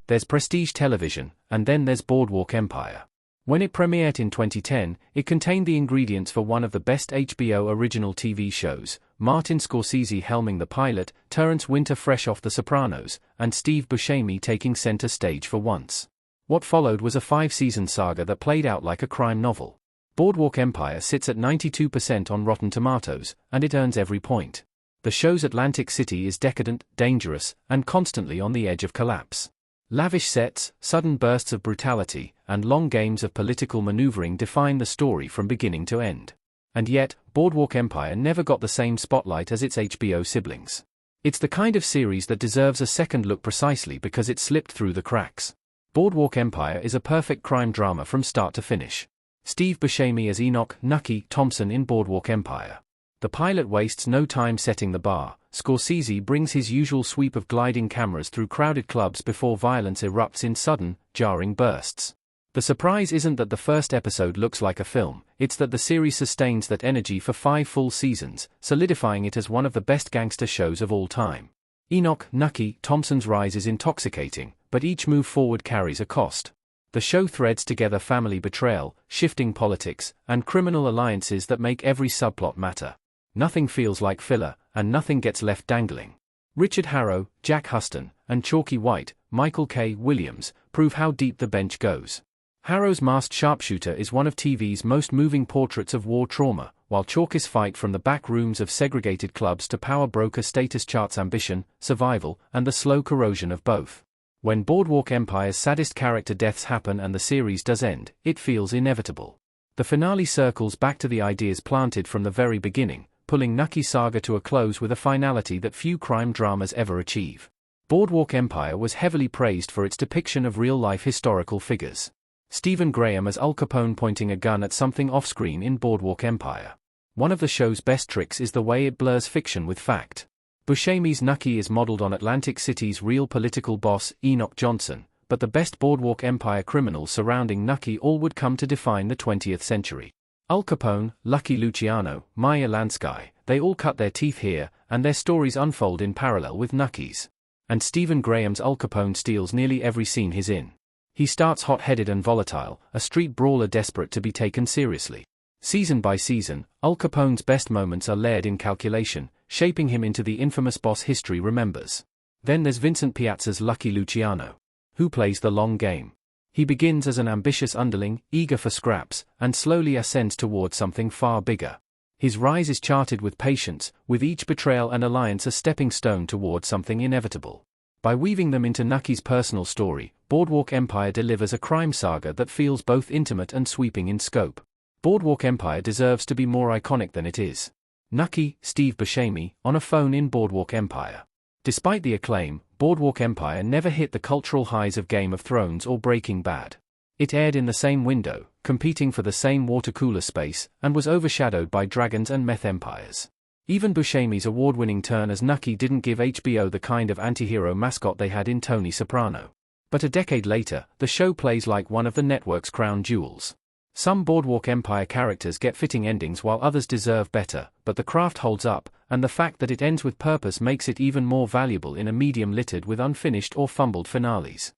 there's Prestige Television, and then there's Boardwalk Empire. When it premiered in 2010, it contained the ingredients for one of the best HBO original TV shows: Martin Scorsese helming the pilot, Terrence Winter fresh off The Sopranos, and Steve Buscemi taking center stage for once. What followed was a 5-season saga that played out like a crime novel. Boardwalk Empire sits at 92% on Rotten Tomatoes, and it earns every point. The show's Atlantic City is decadent, dangerous, and constantly on the edge of collapse. Lavish sets, sudden bursts of brutality, and long games of political maneuvering define the story from beginning to end. And yet, Boardwalk Empire never got the same spotlight as its HBO siblings. It's the kind of series that deserves a second look precisely because it slipped through the cracks. Boardwalk Empire is a perfect crime drama from start to finish. Steve Buscemi as Enoch "Nucky" Thompson in Boardwalk Empire. The pilot wastes no time setting the bar. Scorsese brings his usual sweep of gliding cameras through crowded clubs before violence erupts in sudden, jarring bursts. The surprise isn't that the first episode looks like a film, it's that the series sustains that energy for 5 full seasons, solidifying it as one of the best gangster shows of all time. Enoch "Nucky" Thompson's rise is intoxicating, but each move forward carries a cost. The show threads together family betrayal, shifting politics, and criminal alliances that make every subplot matter. Nothing feels like filler, and nothing gets left dangling. Richard Harrow, Jack Huston, and Chalky White, Michael K. Williams, prove how deep the bench goes. Harrow's masked sharpshooter is one of TV's most moving portraits of war trauma, while Chalky's fight from the back rooms of segregated clubs to power broker status charts ambition, survival, and the slow corrosion of both. When Boardwalk Empire's saddest character deaths happen and the series does end, it feels inevitable. The finale circles back to the ideas planted from the very beginning, pulling Nucky's saga to a close with a finality that few crime dramas ever achieve. Boardwalk Empire was heavily praised for its depiction of real-life historical figures. Stephen Graham as Al Capone pointing a gun at something off-screen in Boardwalk Empire. One of the show's best tricks is the way it blurs fiction with fact. Buscemi's Nucky is modeled on Atlantic City's real political boss, Enoch Johnson, but the best Boardwalk Empire criminals surrounding Nucky all would come to define the 20th century. Al Capone, Lucky Luciano, Meyer Lansky, they all cut their teeth here, and their stories unfold in parallel with Nucky's. And Stephen Graham's Al Capone steals nearly every scene he's in. He starts hot-headed and volatile, a street brawler desperate to be taken seriously. Season by season, Al Capone's best moments are layered in calculation, shaping him into the infamous boss history remembers. Then there's Vincent Piazza's Lucky Luciano, who plays the long game. He begins as an ambitious underling, eager for scraps, and slowly ascends towards something far bigger. His rise is charted with patience, with each betrayal and alliance a stepping stone towards something inevitable. By weaving them into Nucky's personal story, Boardwalk Empire delivers a crime saga that feels both intimate and sweeping in scope. Boardwalk Empire deserves to be more iconic than it is. Nucky, Steve Buscemi, on a phone in Boardwalk Empire. Despite the acclaim, Boardwalk Empire never hit the cultural highs of Game of Thrones or Breaking Bad. It aired in the same window, competing for the same water cooler space, and was overshadowed by dragons and meth empires. Even Buscemi's award-winning turn as Nucky didn't give HBO the kind of anti-hero mascot they had in Tony Soprano. But a decade later, the show plays like one of the network's crown jewels. Some Boardwalk Empire characters get fitting endings while others deserve better, but the craft holds up, and the fact that it ends with purpose makes it even more valuable in a medium littered with unfinished or fumbled finales.